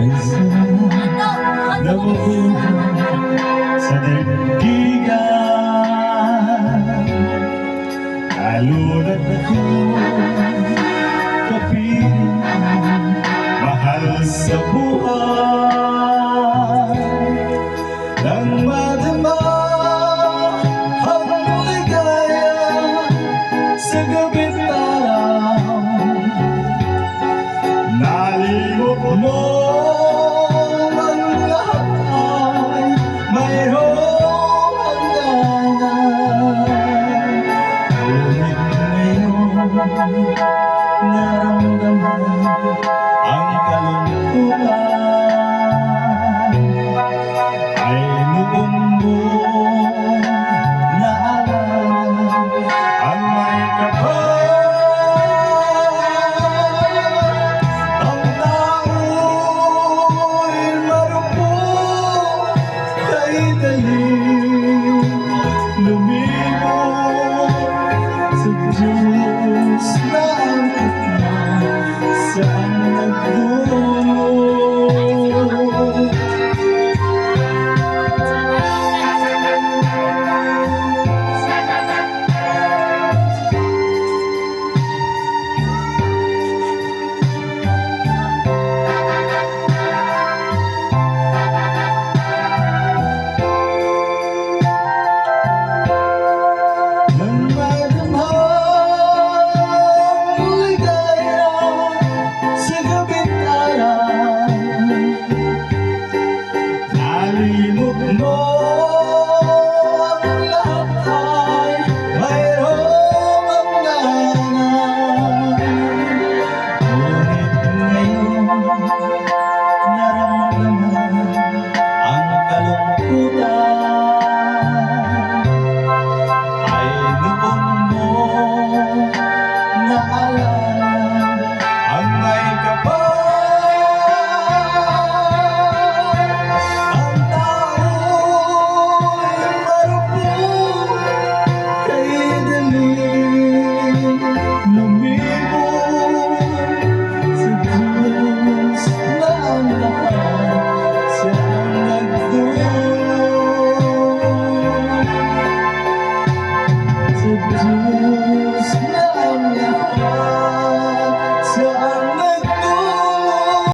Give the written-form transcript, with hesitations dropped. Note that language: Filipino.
Ay sarap na mabuhay sa daigdigan. Nalunod ko kapiling mahal sa buhay. Nang madama ang ligaya sa gabing araw, nalimot mo ang lahat ay mayroong hangganan. Ngunit ngayon naramdaman ang kalungkutan, ay noon mo naalala ang may kapal. Ang tao'y marupok kay daling lumibot sa Diyos na ang kita saan nagdulot. Nalimot mo ang lahat ay mayroong hangganan. Ngunit ngayon naramdaman ang kalungkutan, ay noon mo naalala